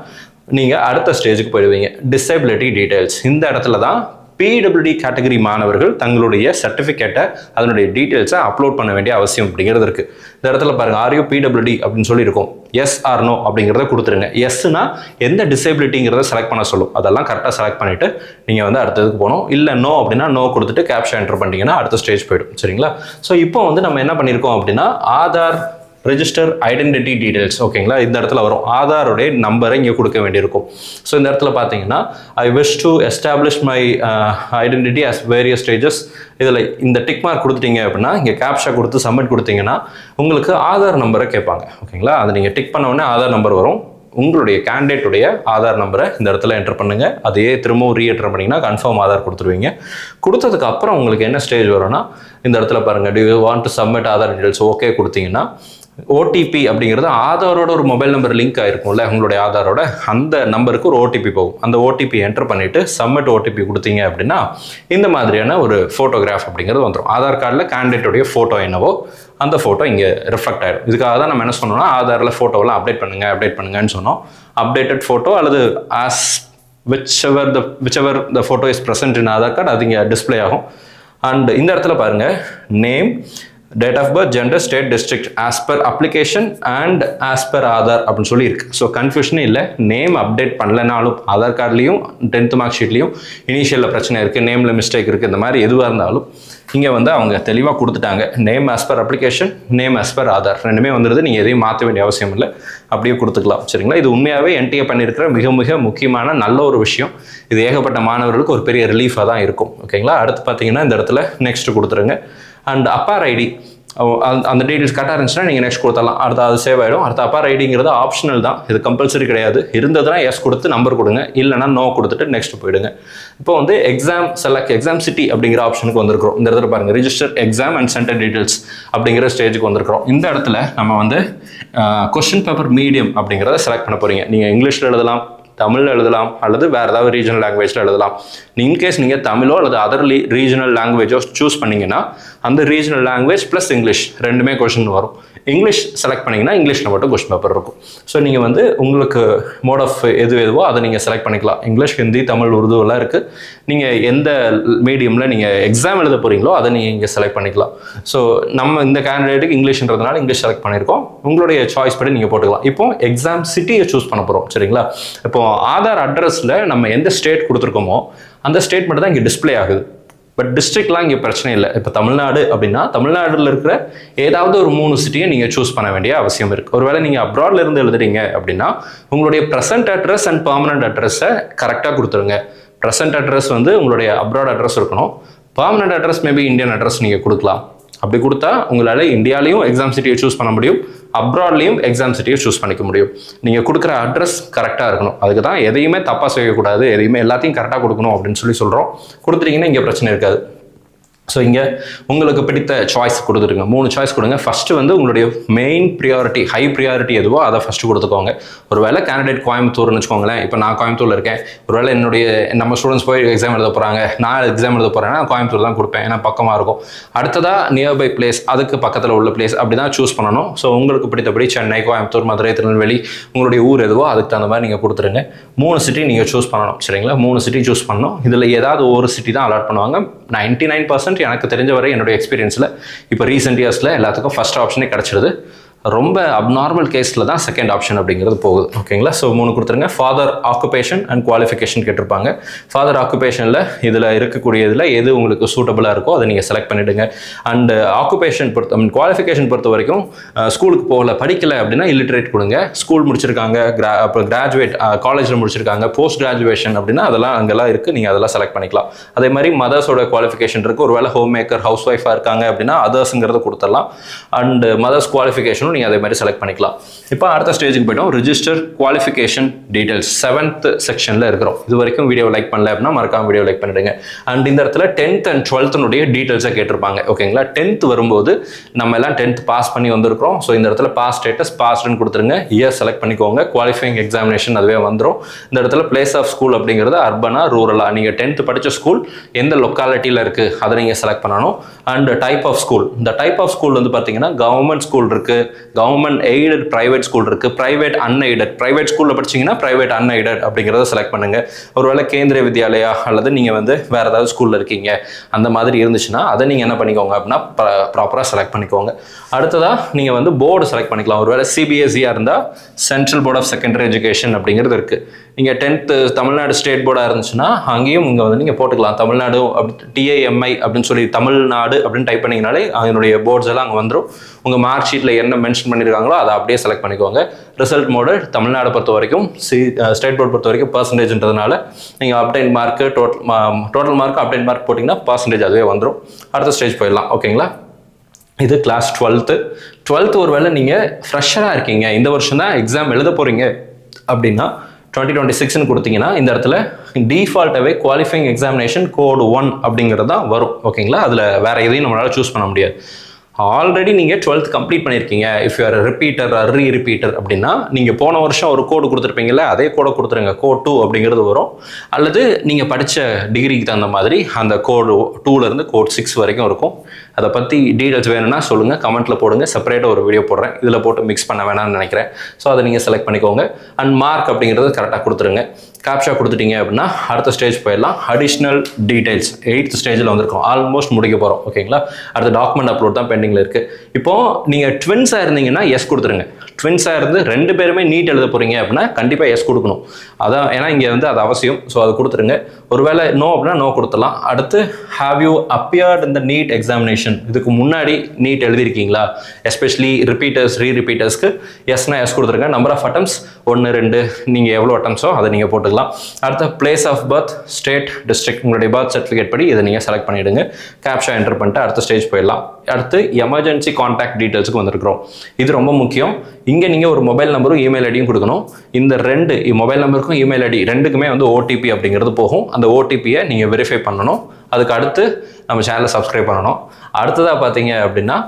நீங்கள் அடுத்த ஸ்டேஜுக்கு போயிடுவீங்க. Disability details. இந்த இடத்துல தான் பிடபிள்யூடி கேட்டகரி மாணவர்கள் தங்களுடைய சர்டிஃபிகேட்டை அதனுடைய டீட்டெயில்ஸை அப்லோட் பண்ண வேண்டிய அவசியம் அப்படிங்கிறது இருக்குது. இந்த இடத்துல பாருங்கள் ஆர்யூ பிடபிள்யூடி அப்படின்னு சொல்லி இருக்கும். எஸ் ஆர் நோ அப்படிங்கிறத கொடுத்துருங்க. எஸ்னா எந்த டிசபிலிட்டிங்கிறத செலக்ட் பண்ண சொல்லும், அதெல்லாம் கரெக்டாக செலக்ட் பண்ணிவிட்டு நீங்கள் வந்து அடுத்ததுக்கு போகணும். இல்லை நோ அப்படின்னா நோ கொடுத்துட்டு கேப்ஷா என்டர் பண்ணிட்டீங்கன்னா அடுத்த ஸ்டேஜ் போய்டும். சரிங்களா, ஸோ இப்போ வந்து நம்ம என்ன பண்ணியிருக்கோம் அப்படின்னா ஆதார் ரெஜிஸ்டர் ஐடென்டிட்டி டீடைல்ஸ். ஓகேங்களா, இந்த இடத்துல வரும் ஆதாரோடைய நம்பரை இங்கே கொடுக்க வேண்டியிருக்கும். ஸோ இந்த இடத்துல பார்த்தீங்கன்னா I wish to establish my identity as various stages. இதில் இந்த டிக் மார்க் கொடுத்துட்டீங்க அப்படின்னா இங்கே கேப்ஷா கொடுத்து சப்மிட் கொடுத்தீங்கன்னா உங்களுக்கு ஆதார் நம்பரை கேட்பாங்க. ஓகேங்களா, அதை நீங்கள் டிக் பண்ண உடனே ஆதார் நம்பர் வரும். உங்களுடைய கேண்டிடேட்டுடைய ஆதார் நம்பரை இந்த இடத்துல என்டர் பண்ணுங்கள். அதையே திரும்பவும் ரீஎன்டர் பண்ணிங்கன்னா கன்ஃபார்ம் ஆதார் கொடுத்துருவீங்க. கொடுத்ததுக்கு அப்புறம் உங்களுக்கு என்ன ஸ்டேஜ் வரும்னா இந்த இடத்துல பாருங்கள், to you want to submit Aadhaar details okay கொடுத்தீங்கன்னா ஓடிபி அப்படிங்கிறது ஆதாரோட ஒரு மொபைல் நம்பர் லிங்க் ஆகிருக்கும்ல உங்களுடைய ஆதாரோட, அந்த நம்பருக்கு ஒரு ஓடிபி போகும். அந்த ஓடிபி என்டர் பண்ணிவிட்டு சப்மிட் ஓடிபி கொடுத்தீங்க அப்படின்னா இந்த மாதிரியான ஒரு ஃபோட்டோகிராஃப் அப்படிங்கிறது வந்துடும். ஆதார் கார்டில் கேண்டிடேட்டுடைய ஃபோட்டோ என்னவோ அந்த ஃபோட்டோ இங்கே ரிஃப்ளெக்ட் ஆகிடும். இதுக்காக தான் நம்ம என்ன சொன்னோம்னா ஆதாரில் ஃபோட்டோவெல்லாம் அப்டேட் பண்ணுங்கன்னு சொன்னோம். அப்டேட்டட் ஃபோட்டோ அல்லது as whichever the photo is present in Aadhaar card அது இங்கே டிஸ்பிளே ஆகும். அண்ட் இந்த இடத்துல பாருங்கள் name, date of birth, gender, state, district as per application and as per Aadhaar அப்படின்னு சொல்லி இருக்கு. ஸோ கன்ஃபியூஷனே இல்லை. நேம் அப்டேட் பண்ணலனாலும் ஆதார் கார்ட்லேயும் 10th மார்க் ஷீட்லேயும் இனிஷியலில் பிரச்சனை இருக்குது, நேமில் மிஸ்டேக் இருக்குது, இந்த மாதிரி எதுவாக இருந்தாலும் இங்கே வந்து அவங்க தெளிவாக கொடுத்துட்டாங்க. Name as per application, name as per Aadhaar ரெண்டுமே வந்துடுது. நீங்கள் எதையும் மாற்ற வேண்டிய அவசியம் இல்லை, அப்படியே கொடுத்துக்கலாம். சரிங்களா? இது உண்மையாகவே என்டிஏ பண்ணியிருக்கிற மிக மிக முக்கியமான நல்ல ஒரு விஷயம். இது ஏகப்பட்ட மாணவர்களுக்கு ஒரு பெரிய ரிலீஃபாக தான் இருக்கும். ஓகேங்களா? அடுத்து பார்த்தீங்கன்னா இந்த இடத்துல நெக்ஸ்ட் கொடுத்துருங்க. அண்ட் அப்பார் ஐடி அந்த டீட்டெயில்ஸ் கரெக்டாக இருந்துச்சுன்னா நீங்கள் நெக்ஸ்ட் கொடுத்தலாம். அடுத்து அது சேவ் ஆகிடும். அடுத்து அப்பார் ஐடிங்கிறது ஆப்ஷனல் தான், இது கம்பல்சரி கிடையாது. இருந்ததுன்னா எஸ் கொடுத்து நம்பர் கொடுங்க, இல்லைனா நோ கொடுத்துட்டு நெக்ஸ்ட் போயிடுங்க. இப்போ வந்து எக்ஸாம் சிட்டி அப்படிங்கிற ஆப்ஷனுக்கு வந்திருக்கிறோம். இந்த இடத்துல பாருங்கள் register exam and centre details அப்படிங்கிற ஸ்டேஜுக்கு வந்திருக்கிறோம். இந்த இடத்துல நம்ம வந்து கொஸ்டின் பேப்பர் மீடியம் அப்படிங்கிறத செலக்ட் பண்ண போகிறீங்க. நீங்கள் இங்கிலீஷில் எழுதலாம், தமிழில் எழுதலாம், அல்லது வேறு ஏதாவது ரீஜனல் லாங்குவேஜில் எழுதலாம். இன்கேஸ் நீங்கள் தமிழோ அல்லது அதர் ரீஜனல் லாங்குவேஜோ சூஸ் பண்ணிங்கன்னா அந்த ரீஜனல் லாங்குவேஜ் ப்ளஸ் இங்கிலீஷ் ரெண்டுமே கொஷின் வரும். இங்கிலீஷ் செலக்ட் பண்ணிங்கன்னா இங்கிலீஷில் மட்டும் கொஸ்டின் பேப்பர் இருக்கும். ஸோ நீங்கள் வந்து உங்களுக்கு மோட் ஆஃப் எதுவோ அதை நீங்கள் செலக்ட் பண்ணிக்கலாம். இங்கிலீஷ், ஹிந்தி, தமிழ், உருது எல்லாம் இருக்குது. நீங்கள் எந்த மீடியமில் நீங்கள் எக்ஸாம் எழுத போகிறீங்களோ அதை நீங்கள் இங்கே செலக்ட் பண்ணிக்கலாம். ஸோ நம்ம இந்த கேண்டிடேட்டுக்கு இங்கிலீஷ்ன்றதுனால இங்கிலீஷ் செலக்ட் பண்ணியிருக்கோம். உங்களுடைய சாய்ஸ் படி நீங்கள் போட்டுக்கலாம். இப்போ எக்ஸாம் சிட்டியை சூஸ் பண்ண போகிறோம். சரிங்களா? இப்போ ஆதார் அட்ரஸில் நம்ம எந்த ஸ்டேட் கொடுத்துருக்கோமோ அந்த ஸ்டேட் மட்டும் தான் இங்கே டிஸ்பிளே ஆகுது. பட் டிஸ்ட்ரிக்ட்லாம் இங்கே பிரச்சனை இல்லை. இப்போ தமிழ்நாடு அப்படின்னா தமிழ்நாட்டில் இருக்கிற ஏதாவது ஒரு 3 சிட்டியை நீங்கள் சூஸ் பண்ண வேண்டிய அவசியம் இருக்குது. ஒருவேளை நீங்கள் அப்ராட்ல இருந்து எழுதுறீங்க அப்படின்னா உங்களுடைய ப்ரெசென்ட் அட்ரஸ் அண்ட் பெர்மனன்ட் அட்ரஸை கரெக்டாக கொடுத்துருங்க. ப்ரெசென்ட் அட்ரஸ் வந்து உங்களுடைய அப்ராட் அட்ரஸ் இருக்கணும். Permanent address maybe Indian address நீங்கள் கொடுக்கலாம். அப்படி கொடுத்தா உங்களால் இந்தியாலையும் எக்ஸாம் சிட்டியை சூஸ் பண்ண முடியும், அப்ராட்லேயும் எக்ஸாம் சிட்டியை சூஸ் பண்ணிக்க முடியும். நீங்கள் கொடுக்குற அட்ரஸ் கரெக்டாக இருக்கணும். அதுக்கு தான் எதையுமே தப்பாக செய்யக்கூடாது, எதையுமே எல்லாத்தையும் கரெக்டாக கொடுக்கணும் அப்படின்னு சொல்கிறோம். கொடுத்துட்டீங்கன்னா இங்கே பிரச்சனை இருக்காது. ஸோ இங்கே உங்களுக்கு பிடித்த சாய்ஸ் கொடுத்துருங்க. 3 சாய்ஸ் கொடுங்க. ஃபஸ்ட்டு வந்து உங்களுடைய மெயின் ப்ரியாரிட்டி, ஹை ப்ரியாரிட்டி எதுவோ அதை ஃபஸ்ட்டு கொடுத்துக்கோங்க. ஒரு வேளை கேண்டிடேட் கோயம்புத்தூர்னு வச்சுக்கோங்களேன். இப்போ நான் கோயம்புத்தூரில் இருக்கேன். ஒரு வேளை நம்ம ஸ்டூடெண்ட்ஸ் போய் எக்ஸாம் எழுத போகிறாங்க, நான் எக்ஸாம் எழுத போகிறேன்னா கோயம்புத்தூர் தான் கொடுப்பேன், ஏன்னா பக்கமாக இருக்கும். அடுத்ததாக நியர்பை பிளேஸ், அதுக்கு பக்கத்தில் உள்ள பிளேஸ் அப்படி தான் சூஸ் பண்ணணும். ஸோ உங்களுக்கு பிடித்தபடி சென்னை, கோயம்புத்தூர், மதுரை, திருநெல்வேலி உங்களுடைய ஊர் எதுவோ அதுக்கு தகுந்த மாதிரி நீங்கள் கொடுத்துருங்க. 3 சிட்டி நீங்கள் சூஸ் பண்ணணும். சரிங்களா? 3 சிட்டி சூஸ் பண்ணணும். இதில் ஏதாவது ஒரு சிட்டி தான் அலாட் பண்ணுவாங்க. 99% எனக்கு தெரிஞ்ச வரை என்னுடைய எக்ஸ்பீரியன்ஸில் இப்போ ரீசெண்ட் இயர்ஸில் எல்லாத்துக்கும் ஃபர்ஸ்ட் ஆப்ஷனே கிடச்சிருது. ரொம்ப அப்நார்மல் கேஸில் தான் செகண்ட் ஆப்ஷன் அப்படிங்கிறது போகுது. ஓகேங்களா? ஸோ 3 கொடுத்துருங்க. ஃபாதர் ஆக்குபேஷன் அண்ட் குவாலிஃபிகேஷன் கேட்டிருப்பாங்க. ஃபாதர் ஆக்குபேஷனில் இதில் இருக்கக்கூடியதில் எது உங்களுக்கு சூட்டபுளாக இருக்கோ அதை நீங்கள் செலக்ட் பண்ணிவிடுங்க. அண்ட் ஆக்குபேஷன் குவாலிஃபிகேஷன் பொறுத்த வரைக்கும் ஸ்கூலுக்கு போகல, படிக்கலை அப்படின்னா இல்லிட்ரேட் கொடுங்க. ஸ்கூல் முடிச்சிருக்காங்க, அப்புறம் கிராஜுவேட் காலேஜில் முடிச்சிருக்காங்க, போஸ்ட் கிராஜுவேஷன் அப்படின்னா அதெல்லாம் அங்கெல்லாம் இருக்குது, நீங்கள் அதெல்லாம் செலக்ட் பண்ணிக்கலாம். அதே மாதிரி மதர்ஸோட குவாலிஃபிகேஷன் இருக்குது. ஒரு வேளை ஹோம் மேக்கர், ஹவுஸ் ஒய்ஃபாக இருக்காங்க அப்படின்னா அதர்ஸுங்கிறத கொடுத்துடலாம். அண்ட் மதர்ஸ் குவாலிஃபிகேஷனும் நீங்கள் அதே மாதிரி செலக்ட் பண்ணிக்கலாம். இப்போ அடுத்த ஸ்டேஜுக்கு போய்ட்டோம். ரிஜிஸ்டர் குவாலிஃபிகேஷன் டீடைல்ஸ் 7th செக்ஷனில் இருக்கிறோம். இது வரைக்கும் வீடியோ லைக் பண்ணல அப்படின்னா மறக்காம வீடியோ லைக் பண்ணிடுங்க. அண்ட் இந்த இடத்துல 10th and 12th டீடைல்ஸாக கேட்டிருப்பாங்க. ஓகேங்களா? 10th வரும்போது நம்ம எல்லாம் 10th பாஸ் பண்ணி வந்திருக்கிறோம். ஸோ இந்த இடத்துல பாஸ் ஸ்டேட்டஸ் பாஸ்ன்னு கொடுத்துருங்க. இயர் செலக்ட் பண்ணிக்கோங்க. குவாலிஃபைங் எக்ஸாமினேஷன் அதுவே வந்துடும். இந்த இடத்துல பிளேஸ் ஆஃப் ஸ்கூல் அப்படிங்கிறது அர்பனா, ரூரலா, நீங்கள் 10th படித்த ஸ்கூல் எந்த லொக்காலிட்டியில் இருக்குது அதை நீங்கள் செலக்ட் பண்ணணும். அண்ட் டைப் ஆஃப் ஸ்கூல், இந்த டைப் ஆஃப் ஸ்கூல் வந்து பார்த்தீங்கன்னா கவர்மெண்ட் ஸ்கூல் இருக்குது, கவர்மெண்ட் எய்டட் பிரைவேட் ஸ்கூல் இருக்குது, பிரைவேட் அன்எய்டட். பிரைவேட் ஸ்கூலில் படிச்சிங்கன்னா பிரைவேட் அன்எய்டட் அப்படிங்கிறத செலக்ட் பண்ணுங்கள். ஒருவேளை கேந்திரிய வித்யாலயா அல்லது நீங்கள் வந்து வேறு ஏதாவது ஸ்கூலில் இருக்கீங்க அந்த மாதிரி இருந்துச்சுன்னா அதை நீங்கள் என்ன பண்ணிக்கோங்க அப்படின்னா ப்ராப்பராக செலக்ட் பண்ணிக்கோங்க. அடுத்ததாக நீங்கள் வந்து போர்டு செலக்ட் பண்ணிக்கலாம். ஒருவேளை சிபிஎஸ்சியாக இருந்தால் Central Board of Secondary Education அப்படிங்கிறது இருக்குது. நீங்கள் 10th தமிழ்நாடு ஸ்டேட் போர்டாக இருந்துச்சுன்னா அங்கேயும் இங்கே வந்து நீங்கள் போட்டுக்கலாம். தமிழ்நாடு TIMI அப்படின்னு சொல்லி தமிழ்நாடு அப்படின்னு டைப் பண்ணிங்கனாலே அதனுடைய போர்ட்ஸ் எல்லாம் அங்கே வந்துடும். உங்கள் மார்க் ஷீட்டில் என்ன மென்ஷன் பண்ணியிருக்காங்களோ அதை அப்படியே செலக்ட் பண்ணிக்கோங்க. ரிசல்ட் மோடு தமிழ்நாடு பொறுத்த வரைக்கும் ஸ்டேட் போர்ட் பொறுத்த வரைக்கும் பர்சன்டேஜ்ன்றதுனால நீங்கள் obtained mark total mark obtained mark போட்டிங்கன்னா பர்சன்டேஜ் அதுவே வந்துடும். அடுத்த ஸ்டேஜ் போயிடலாம். ஓகேங்களா? இது கிளாஸ் 12th ஒருவேளை நீங்கள் ஃப்ரெஷராக இருக்கீங்க, இந்த வருஷம் தான் எக்ஸாம் எழுத போகிறீங்க அப்படின்னா 2026ன்னு கொடுத்தீங்கன்னா இந்த இடத்துல டிஃபால்ட்டாகவே குவாலிஃபைங் எக்ஸாமினேஷன் கோடு 1 அப்படிங்கிறது தான் வரும். ஓகேங்களா? அதில் வேறு எதையும் நம்மளால் சூஸ் பண்ண முடியாது. ஆல்ரெடி நீங்கள் 12th கம்ப்ளீட் பண்ணியிருக்கீங்க, இஃப் யூஆர் ரிப்பீட்டர் ரிப்பீட்டர் அப்படின்னா நீங்கள் போன வருஷம் ஒரு கோடு கொடுத்துருப்பீங்கல்ல, அதே கோடை கொடுத்துருங்க. கோட் 2 அப்படிங்கிறது வரும். அல்லது நீங்கள் படித்த டிகிரிக்கு தகுந்த மாதிரி அந்த கோடு 2லேருந்து கோட் 6 வரைக்கும் இருக்கும். அதை பற்றி டீட்டெயில்ஸ் வேணும்னா சொல்லுங்கள், கமெண்ட்டில் போடுங்க. செப்பரேட்டாக ஒரு வீடியோ போடுறேன், இதில் போட்டு மிக்ஸ் பண்ண வேணாம்னு நினைக்கிறேன். ஸோ அதை நீங்கள் செலக்ட் பண்ணிக்கோங்க. அண்ட் மார்க் அப்படிங்கிறது கரெக்டாக கொடுத்துருங்க. கேப்ஷா கொடுத்துட்டீங்க அப்படின்னா அடுத்த ஸ்டேஜ் போயிடலாம். அடிஷ்னல் டீடைல்ஸ் 8th ஸ்டேஜில் வந்திருக்கோம். ஆல்மோஸ்ட் முடிக்க போகிறோம். ஓகேங்களா? அடுத்த டாக்குமெண்ட் அப்லோட் தான் பெண்டிங்கில் இருக்குது. இப்போது நீங்கள் ட்வின்ஸாக இருந்தீங்கன்னா எஸ் கொடுத்துருங்க. ட்வின்ஸாக இருந்து 2 பேருமே நீட் எழுத போகிறீங்க அப்படின்னா கண்டிப்பாக எஸ் கொடுக்கணும். அதான், ஏன்னா இங்கே வந்து அது அவசியம். ஸோ அது கொடுத்துருங்க. ஒருவேளை நோ அப்படின்னா நோ கொடுத்துடலாம். அடுத்து, ஹாவ் யூ அப்பியர்ட் இந்த நீட் எக்ஸாமினேஷன்? இதுக்கு முன்னாடி நீட் எழுதியிருக்கீங்களா? எஸ்பெஷலி ரிப்பீட்டர்ஸ் ரிப்பீட்டர்ஸ்க்கு எஸ்னா எஸ் கொடுத்துருங்க. நம்பர் ஆஃப் அட்டம்ஸ் 1 2, நீங்கள் எவ்வளோ அட்டம்ஸோ அதை நீங்கள் போட்டுக்கலாம். அடுத்த, place of birth, state, district, உங்களுடைய பர்த் சர்டிஃபிகேட் படி இதை நீங்கள் செலக்ட் பண்ணிவிடுங்க. கேப்ஷா என்டர் பண்ணிட்டு அடுத்த ஸ்டேஜ் போயிடலாம். அடுத்து, எமர்ஜென்சி கான்டாக்ட் டீட்டெயில்ஸுக்கு வந்திருக்கிறோம். இது ரொம்ப முக்கியம். இங்கே நீங்கள் ஒரு மொபைல் நம்பரும் இமெயில் ஐடியும் கொடுக்கணும். இந்த 2 மொபைல் நம்பருக்கும் இமெயில் ஐடி 2க்குமே வந்து ஓடிபி அப்படிங்கிறது போகும். அந்த ஓடிபியை நீங்கள் வெரிஃபை பண்ணணும். அதுக்கு அடுத்து நம்ம சேனலை சப்ஸ்கிரைப் பண்ணணும். அடுத்ததாக பார்த்தீங்க அப்படின்னா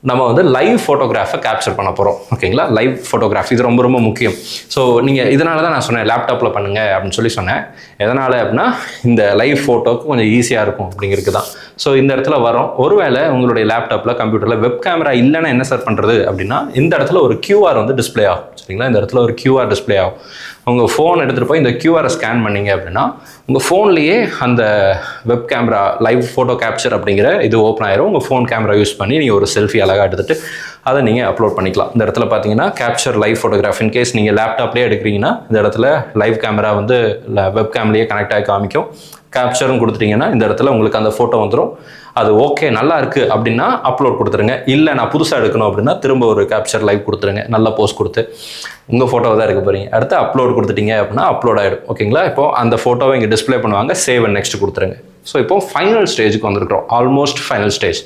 நம்ம வந்து லைவ் ஃபோட்டோகிராஃபை கேப்சர் பண்ண போகிறோம். ஓகேங்களா? லைவ் ஃபோட்டோகிராஃப் இது ரொம்ப ரொம்ப முக்கியம். ஸோ நீங்கள் இதனால தான் நான் சொன்னேன் லேப்டாப்பில் பண்ணுங்கள் அப்படின்னு சொல்லி சொன்னேன். எதனால் அப்படின்னா இந்த லைவ் ஃபோட்டோக்கு கொஞ்சம் ஈஸியாக இருக்கும் அப்படிங்கிறது தான். ஸோ இந்த இடத்துல வரோம். ஒருவேளை உங்களுடைய லேப்டாப்பில் கம்ப்யூட்டரில் வெப் கேமரா இல்லைன்னா என்ன சார் பண்ணுறது அப்படின்னா, இந்த இடத்துல ஒரு QR வந்து டிஸ்பிளே ஆகும். சரிங்களா? இந்த இடத்துல ஒரு QR டிஸ்பிளே ஆகும். உங்கள் ஃபோன் எடுத்துகிட்டு போய் இந்த QRஐ ஸ்கேன் பண்ணிங்க அப்படின்னா உங்கள் ஃபோன்லேயே அந்த web camera live photo capture அப்படிங்கிற இது ஓப்பன் ஆயிரும். உங்கள் ஃபோன் கேமரா யூஸ் பண்ணி நீங்கள் ஒரு செல்ஃபி அழகாக எடுத்துகிட்டு அதை நீங்கள் அப்லோட் பண்ணிக்கலாம். இந்த இடத்துல பார்த்தீங்கன்னா கேப்சர் லைவ் ஃபோட்டோகிராஃப். இன்கேஸ் நீங்கள் லேப்டாப்லேயே எடுக்கிறீங்கன்னா இந்த இடத்துல லைவ் கேமரா வந்து வெப் கேம்லேயே கனெக்ட் ஆகி காமிக்கும். கேப்சரும் கொடுத்துட்டிங்கன்னா இந்த இடத்துல உங்களுக்கு அந்த ஃபோட்டோ வந்துடும். அது ஓகே நல்லா இருக்குது அப்படின்னா அப்லோட் கொடுத்துருங்க. இல்லை நான் புதுசாக எடுக்கணும் அப்படின்னா திரும்ப ஒரு கேப்சர் லைவ் கொடுத்துருங்க. நல்ல போஸ்ட் கொடுத்து உங்கள் ஃபோட்டோவை தான் எடுக்க போகிறீங்க. அடுத்து அப்லோட் கொடுத்துட்டீங்க அப்படின்னா அப்லோட் ஆகிடும். ஓகேங்களா? இப்போது அந்த ஃபோட்டோவை இங்கே டிஸ்பிளே பண்ணுவாங்க. சேவ் அண்ட் நெக்ஸ்ட் கொடுத்துருங்க. ஸோ இப்போ ஃபைனல் ஸ்டேஜுக்கு வந்திருக்கிறோம். Almost final stage.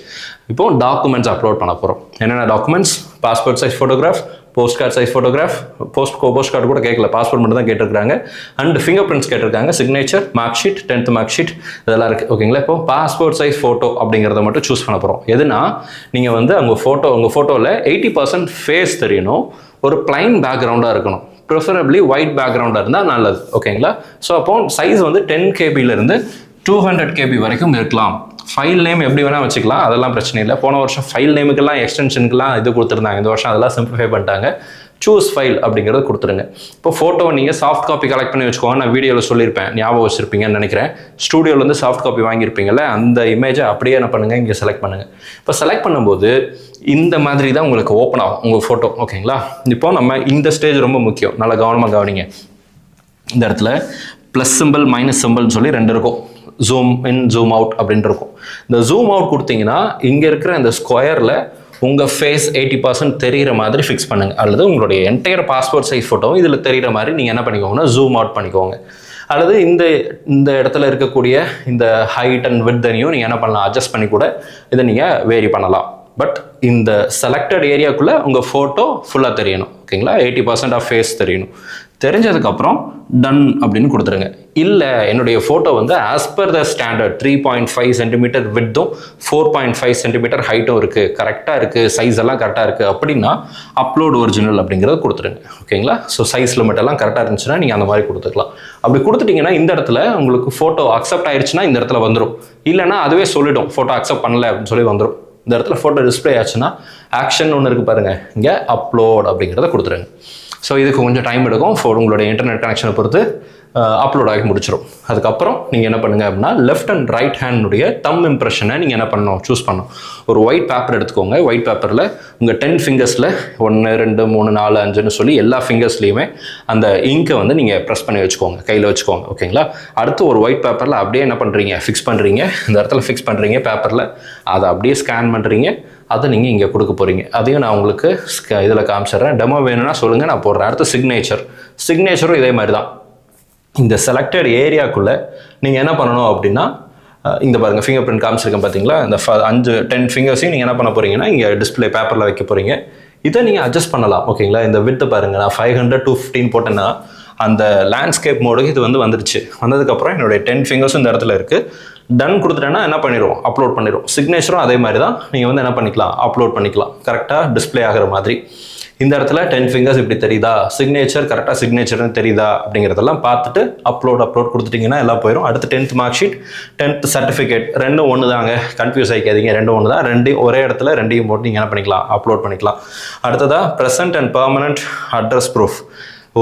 இப்போ டாக்குமெண்ட்ஸ் அப்லோட் பண்ண போகிறோம். என்னென்ன documents? Passport size photograph, post card size photograph, post card கூட கேட்கல, பாஸ்போர்ட் மட்டும் தான் கேட்டிருக்காங்க. அண்ட் ஃபிங்கர் பிரிண்ட்ஸ் கேட்டிருக்காங்க. Signature, mark sheet, 10th mark sheet இதெல்லாம் இருக்குது. ஓகேங்களா? இப்போ பாஸ்போர்ட் சைஸ் ஃபோட்டோ அப்படிங்கிறத மட்டும் சூஸ் பண்ண போகிறோம். எதுனா நீங்கள் வந்து உங்கள் ஃபோட்டோவில் 80% ஃபேஸ் தெரியணும். ஒரு பிளைன் பேக்ரவுண்டாக இருக்கணும். ப்ரிஃபரபிளி ஒயிட் பேக்ரவுண்டாக இருந்தால் நல்லது. ஓகேங்களா? ஸோ அப்போ சைஸ் வந்து 10 KB - 200 KB வரைக்கும் இருக்கலாம். ஃபைல் நேம் எப்படி வேணால் வச்சுக்கலாம், அதெல்லாம் பிரச்சனை இல்லை. போன வருஷம் ஃபைல் நேமுக்கெல்லாம் எக்ஸ்டென்ஷனுக்குலாம் இது கொடுத்துருந்தாங்க. இந்த வருஷம் அதெல்லாம் சிம்பிளிஃபை பண்ணிட்டாங்க. சூஸ் ஃபைல் அப்படிங்கிறது கொடுத்துருங்க. இப்போ ஃபோட்டோ நீங்கள் சாஃப்ட் காப்பி கலெக்ட் பண்ணி வச்சுக்கோங்க. நான் வீடியோவில் சொல்லியிருப்பேன், ஞாபகம் வச்சுருப்பீங்கன்னு நினைக்கிறேன். ஸ்டூடியோலேருந்து சாஃப்ட் காப்பி வாங்கியிருப்பீங்கல்ல, அந்த இமேஜை அப்படியே என்ன பண்ணுங்கள், இங்கே செலக்ட் பண்ணுங்கள். இப்போ செலக்ட் பண்ணும்போது இந்த மாதிரி தான் உங்களுக்கு ஓப்பன் ஆகும் உங்கள் ஃபோட்டோ. ஓகேங்களா? இப்போ நம்ம இந்த ஸ்டேஜ் ரொம்ப முக்கியம். நல்லா கவனமாக கவனிங்க. இந்த இடத்துல ப்ளஸ் சிம்பிள் மைனஸ் சிம்பிள்னு சொல்லி 2 இருக்கும். ஜூம் இன் ஜூம் அவுட் அப்படின்னு இருக்கும். இந்த ஜூம் அவுட் கொடுத்தீங்கன்னா இங்கே இருக்கிற இந்த ஸ்கொயரில் உங்கள் ஃபேஸ் 80% தெரிகிற மாதிரி ஃபிக்ஸ் பண்ணுங்கள். அல்லது உங்களுடைய என்டையர் பாஸ்போர்ட் சைஸ் ஃபோட்டோவும் இதில் தெரிகிற மாதிரி நீங்கள் என்ன பண்ணிக்கோங்கன்னா ஜூம் அவுட் பண்ணிக்கோங்க. அல்லது இந்த இடத்துல இருக்கக்கூடிய இந்த ஹைட் அண்ட் விட்த்தையும் நீங்கள் என்ன பண்ணலாம், அட்ஜஸ்ட் பண்ணி கூட இதை நீங்கள் வேரி பண்ணலாம். பட் இந்த செலக்டட் ஏரியாக்குள்ளே உங்கள் ஃபோட்டோ ஃபுல்லாக தெரியணும். ஓகேங்களா? 80% ஆஃப் ஃபேஸ் தெரியணும். தெரிஞ்சதுக்கப்புறம் டன் அப்படின்னு கொடுத்துருங்க. இல்லை என்னுடைய ஃபோட்டோ வந்து as per the standard 3.5 cm விட்த்தும் 4.5 cm ஹைட்டும் இருக்குது, கரெக்டாக இருக்குது, சைஸ் எல்லாம் கரெக்டாக இருக்குது அப்படின்னா அப்லோட் ஒரிஜினல் அப்படிங்கிறத கொடுத்துருங்க. ஓகேங்களா? ஸோ சைஸ் லிமிட் எல்லாம் கரெக்டாக இருந்துச்சுன்னா நீங்கள் அந்த மாதிரி கொடுத்துக்கலாம். அப்படி கொடுத்துட்டிங்கன்னா இந்த இடத்துல உங்களுக்கு ஃபோட்டோ அக்செப்ட் ஆயிடுச்சுன்னா இந்த இடத்துல வந்துடும். இல்லைனா அதுவே சொல்லிடும் ஃபோட்டோ அக்செப்ட் பண்ணல அப்படின்னு சொல்லி வந்துடும். இந்த இடத்துல ஃபோட்டோ டிஸ்பிளே ஆச்சுன்னா ஆக்ஷன் ஒன்று இருக்குது பாருங்கள், இங்கே அப்லோட் அப்படிங்கிறத கொடுத்துருங்க. ஸோ இதுக்கு கொஞ்சம் டைம் எடுக்கும். உங்களுடைய இன்டர்நெட் கனெக்ஷனை பொறுத்து அப்லோட் ஆகி முடிச்சிடும். அதுக்கப்புறம் நீங்கள் என்ன பண்ணுங்கள் அப்படின்னா லெஃப்ட் அண்ட் ரைட் ஹேண்டுடைய தம் இம்ப்ரெஷனை நீங்கள் என்ன பண்ணணும், சூஸ் பண்ணணும். ஒரு ஒயிட் பேப்பர் எடுத்துக்கோங்க. ஒயிட் பேப்பரில் உங்கள் 10 ஃபிங்கர்ஸில் 1 2 3 4 5ன்னு சொல்லி எல்லா ஃபிங்கர்ஸ்லையுமே அந்த இங்கை வந்து நீங்கள் ப்ரெஸ் பண்ணி வச்சுக்கோங்க, கையில் வச்சுக்கோங்க. ஓகேங்களா? அடுத்து ஒரு ஒயிட் பேப்பரில் அப்படியே என்ன பண்ணுறீங்க, ஃபிக்ஸ் பண்ணுறீங்க. இந்த இடத்துல ஃபிக்ஸ் பண்ணுறீங்க பேப்பரில், அதை அப்படியே ஸ்கேன் பண்ணுறீங்க. அதை நீங்கள் இங்கே கொடுக்க போகிறீங்க. அதையும் நான் உங்களுக்கு இதில் காமிச்சிட்றேன். டெமோ வேணும்னா சொல்லுங்கள், நான் போடுறேன். அடுத்து சிக்னேச்சரும் இதே மாதிரி தான். இந்த செலக்டட் ஏரியாக்குள்ளே நீங்கள் என்ன பண்ணணும் அப்படின்னா இந்த பாருங்கள் ஃபிங்கர் பிரிண்ட் காமிச்சிருக்கேன் பார்த்தீங்களா, இந்த 10 ஃபிங்கர்ஸையும் நீங்கள் என்ன பண்ண போகிறீங்கன்னா இங்கே டிஸ்பிளே பேப்பரில் வைக்க போகிறீங்க. இதை நீங்கள் அட்ஜஸ்ட் பண்ணலாம். ஓகேங்களா? இந்த விட்டு பாருங்கள், நான் 500 to 15 போட்டேன்னா அந்த லேண்ட்ஸ்கேப் மோடுக்கு இது வந்துருச்சு. வந்ததுக்கப்புறம் என்னுடைய 10 ஃபிங்கர்ஸும் இந்த இடத்துல இருக்குது. டன் கொடுத்துட்டேன்னா என்ன பண்ணிடுவோம், அப்லோட் பண்ணிடுவோம். சிக்னேச்சரும் அதே மாதிரி தான், நீங்கள் என்ன பண்ணிக்கலாம், அப்லோட் பண்ணிக்கலாம். கரெக்டாக டிஸ்பிளே ஆகிற மாதிரி இந்த இடத்துல 10 ஃபிங்கர்ஸ் இப்படி தெரியுதா, சிக்னேச்சர் கரெக்டாக சிக்னேச்சர்னு தெரியுதா அப்படிங்கிறதெல்லாம் பார்த்துட்டு அப்லோட் கொடுத்துட்டிங்கன்னா எல்லாம் போயிடும். அடுத்து 10th mark sheet, 10th certificate, ரெண்டும் ஒன்று தாங்க, கன்ஃபியூஸ் ஆகிக்காதீங்க. ரெண்டும் ஒன்று தான், ரெண்டையும் ஒரே இடத்துல ரெண்டையும் போட்டு நீங்கள் என்ன பண்ணிக்கலாம், அப்லோட் பண்ணிக்கலாம். அடுத்ததாக present and permanent address proof.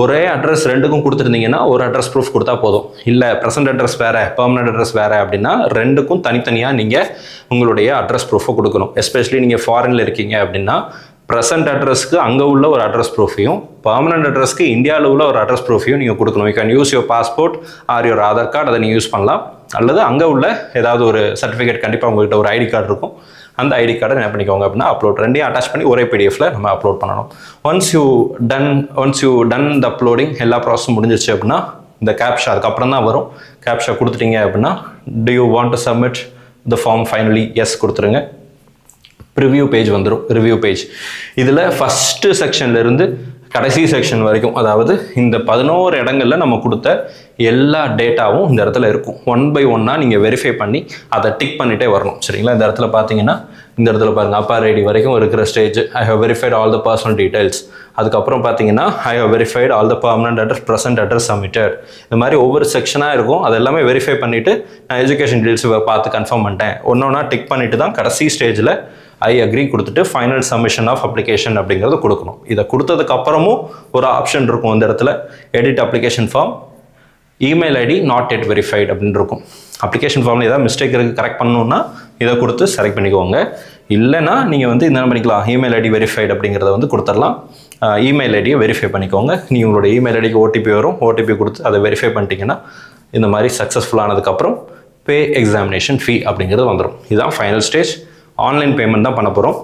ஒரே அட்ரஸ் ரெண்டுக்கும் கொடுத்துருந்தீங்கன்னா ஒரு அட்ரஸ் ப்ரூஃப் கொடுத்தா போதும். இல்லை ப்ரெசன்ட் அட்ரஸ் வேறு, பெர்மனன்ட் அட்ரஸ் வேறு அப்படின்னா ரெண்டுக்கும் தனித்தனியாக நீங்கள் உங்களுடைய அட்ரஸ் ப்ரூஃபை கொடுக்கணும். எஸ்பெஷலி நீங்கள் ஃபாரினில் இருக்கீங்க அப்படின்னா ப்ரெசன்ட் அட்ரஸ்க்கு அங்கே உள்ள ஒரு அட்ரஸ் ப்ரூஃபையும், பெர்மனன்ட் அட்ரஸ்க்கு இந்தியாவில் உள்ள ஒரு அட்ரஸ் ப்ரூஃபையும் நீங்கள் கொடுக்கணும். You can use your passport or your Aadhaar card, அதை நீங்கள் யூஸ் பண்ணலாம். அல்லது அங்கே உள்ள ஏதாவது ஒரு சர்டிஃபிகேட், கண்டிப்பாக உங்கள்கிட்ட ஒரு ஐடி கார்டு இருக்கும், அந்த ஐடி கார்டை என்ன பண்ணிக்கோங்க அப்படின்னா அப்லோட், ரெண்டையும் அட்டாச் பண்ணி ஒரே பிடிஎஃப்ல நம்ம அப்லோட் பண்ணணும். Once you done the uploading, எல்லா ப்ராசஸும் முடிஞ்சிருச்சு அப்படின்னா இந்த கேப்ஷா அதுக்கப்புறம் தான் வரும். கேப்ஷா கொடுத்துட்டீங்க அப்படின்னா do you want to submit the form finally, yes கொடுத்துருங்க. ரிவ்யூ பேஜ் வந்துடும். ரிவ்யூ பேஜ் இதில் ஃபஸ்ட்டு செக்ஷன்லேருந்து கடைசி செக்ஷன் வரைக்கும், அதாவது இந்த 11 இடங்களில் நம்ம கொடுத்த எல்லா டேட்டாவும் இந்த இடத்துல இருக்கும். 1 by 1 நீங்கள் வெரிஃபை பண்ணி அதை டிக் பண்ணிகிட்டே வரணும். சரிங்களா? இந்த இடத்துல பார்த்தீங்கன்னா இந்த இடத்துல பாருங்கள், அப்பார் ஐடி வரைக்கும் இருக்கிற stage, I have verified all the personal details. அதுக்கப்புறம் பார்த்தீங்கன்னா I have verified all the permanent address, present address submitted. இந்த மாதிரி ஒவ்வொரு செக்ஷனாக இருக்கும். அது எல்லாமே வெரிஃபை பண்ணிவிட்டு நான் எஜுகேஷன் டீடைல்ஸ் பார்த்து கன்ஃபார்ம் பண்ணிட்டேன், ஒன்றா டிக் பண்ணிவிட்டு தான் கடைசி ஸ்டேஜில் ஐ அக்ரி கொடுத்துட்டு ஃபைனல் சப்மிஷன் ஆஃப் அப்ளிகேஷன் அப்படிங்கிறது கொடுக்கணும். இதை கொடுத்ததுக்கு அப்புறமும் ஒரு ஆப்ஷன் இருக்கும் இந்த இடத்துல, edit application form, email ID not yet verified அப்படின்னு இருக்கும். அப்ளிகேஷன் ஃபார்மில் ஏதாவது மிஸ்டேக் இருக்குது, கரெக்ட் பண்ணணுன்னா இதை கொடுத்து செலக்ட் பண்ணிக்கோங்க. இல்லைனா நீங்கள் என்ன பண்ணிக்கலாம், இமெயில் ஐடி வெரிஃபைட் அப்படிங்கிறத கொடுத்துடலாம். இமெயில் ஐடியை வெரிஃபை பண்ணிக்கோங்க. நீங்கள் உங்களோட இமெயில் ஐடிக்கு ஓடிபி வரும், ஓடிபி கொடுத்து அதை வெரிஃபை பண்ணிட்டீங்கன்னா இந்த மாதிரி சக்ஸஸ்ஃபுல் ஆனதுக்கப்புறம் பே எக்ஸாமினேஷன் ஃபீ அப்படிங்கிறது வந்துடும். இதுதான் ஃபைனல் ஸ்டேஜ். ஆன்லைன் பேமெண்ட் தான் பண்ண போகிறோம்.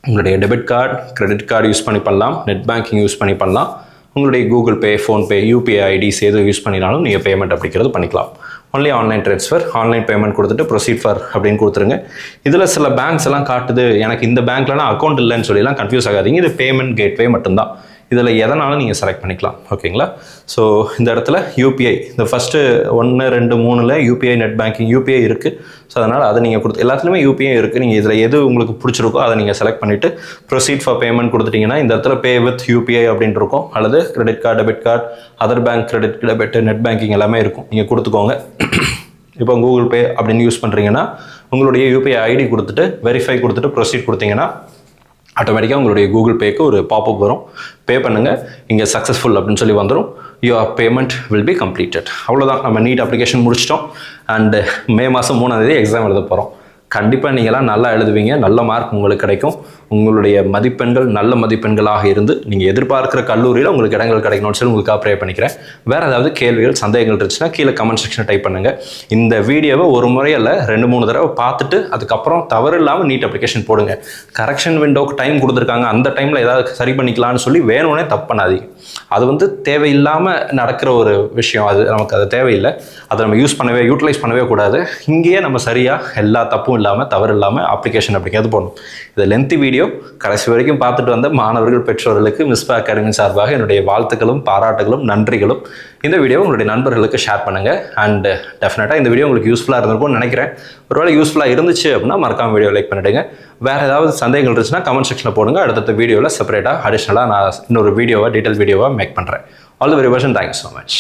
உங்களுடைய debit card, credit card use பண்ணி பண்ணலாம், நெட் பேங்கிங் யூஸ் பண்ணி பண்ணலாம். உங்களுடைய Google Pay, PhonePe, UPI IDs எது யூஸ் பண்ணினாலும் நீங்கள் பேமெண்ட் அப்படிங்கிறது பண்ணிக்கலாம். Only online transfer, online payment கொடுத்துட்டு ப்ரொசீட் ஃபார் அப்படின்னு கொடுத்துருங்க. இதில் சில பேங்க்ஸ் எல்லாம் காட்டுது, எனக்கு இந்த பேங்க்லலாம் அக்கௌண்ட் இல்லைன்னு சொல்லிலாம் கன்ஃபியூஸ் ஆகாதீங்க. இது பேமெண்ட் கேட்வே மட்டும்தான். இதில் எதனாலும் நீங்கள் செலக்ட் பண்ணிக்கலாம். ஓகேங்களா? ஸோ இந்த இடத்துல யூபிஐ, இந்த ஃபஸ்ட்டு 1, 2, 3ல் யூபிஐ, நெட் பேங்கிங், யூபிஐ இருக்குது. ஸோ அதனால் அதை நீங்கள் கொடுத்து, எல்லாத்துலேயுமே யூபிஐ இருக்குது. நீங்கள் இதில் எது உங்களுக்கு பிடிச்சிருக்கோ அதை நீங்கள் செலக்ட் பண்ணிவிட்டு ப்ரொசீட் ஃபார் பேமெண்ட் கொடுத்துட்டிங்கன்னா இந்த இடத்துல பே வித் யூபிஐ அப்படின்னு இருக்கும். அல்லது credit card, debit card, other bank credit, debit, net banking எல்லாமே இருக்கும். நீங்கள் கொடுத்துக்கோங்க. இப்போ கூகுள் பே அப்படின்னு யூஸ் பண்ணுறீங்கன்னா உங்களுடைய யூபிஐ ஐடி கொடுத்துட்டு வெரிஃபை கொடுத்துட்டு ப்ரொசீட் கொடுத்தீங்கன்னா ஆட்டோமேட்டிக்காக உங்களுடைய கூகுள் பேக்கு ஒரு பாப்அப் வரும். பே பண்ணுங்கள், இங்கே சக்ஸஸ்ஃபுல் அப்படின்னு சொல்லி வந்துடும். Your payment will be completed. அவ்வளோதான், நம்ம நீட் அப்ளிகேஷன் முடிச்சிட்டோம். அண்டு மே மாதம் 3ஆம் தேதி எக்ஸாம் எழுத போகிறோம். கண்டிப்பாக நீங்களாம் நல்லா எழுதுவீங்க, நல்ல மார்க் உங்களுக்கு கிடைக்கும். உங்களுடைய மதிப்பெண்கள் நல்ல மதிப்பெண்களாக இருந்து நீங்கள் எதிர்பார்க்குற கல்லூரியில் உங்களுக்கு இடங்கள் கிடைக்கணும்னு சொல்லி உங்களுக்காக ப்ரே பண்ணிக்கிறேன். வேறு ஏதாவது கேள்விகள், சந்தேகங்கள் இருந்துச்சுன்னா கீழே கமெண்ட் செக்ஷனை டைப் பண்ணுங்கள். இந்த வீடியோவை ஒரு முறையில் 2-3 தடவை பார்த்துட்டு அதுக்கப்புறம் தவறு இல்லாமல் நீட் அப்ளிகேஷன் போடுங்க. கரெக்ஷன் விண்டோக்கு டைம் கொடுத்துருக்காங்க, அந்த டைமில் ஏதாவது சரி பண்ணிக்கலாம்னு சொல்லி வேணும்னே தப்பு பண்ணாதீங்க. அது தேவையில்லாமல் நடக்கிற ஒரு விஷயம். நமக்கு அது தேவையில்லை. அதை நம்ம யூட்டிலைஸ் பண்ணவே கூடாது. இங்கேயே நம்ம சரியாக எல்லா தப்பும் இல்லாமல், தவறு இல்லாமல் அப்ளிகேஷன் அப்படிங்கிறது போடணும். இது லென்த்தி வீடியோ. கடைசி வரைக்கும் பார்த்துட்டு வந்த மாணவர்கள், பெற்றோர்களுக்கு மிஸ்பா அகாடமி சார்பாக என்னுடைய வாழ்த்துக்களும், பாராட்டுகளும், நன்றிகளும். இந்த வீடியோ உங்களுடைய நண்பர்களுக்கு ஷேர் பண்ணுங்கள். அண்ட் டெஃபினட்டாக இந்த வீடியோ உங்களுக்கு யூஸ்ஃபுல்லாக இருந்திருக்கும்னு நினைக்கிறேன். ஒருவேளை யூஸ்ஃபுல்லாக இருந்துச்சு அப்படின்னா மறக்காம வீடியோ லைக் பண்ணிவிடுங்க. வேறு ஏதாவது சந்தேகங்கள் இருந்துச்சுன்னா கமெண்ட் செக்ஷனில் போடுங்க. அடுத்த வீடியோவில் செப்பரேட்டாக அடிஷ்னலாக நான் இன்னொரு டீட்டெயில் வீடியோவாக மேக் பண்ணுறேன். All the very best. Thank you so much.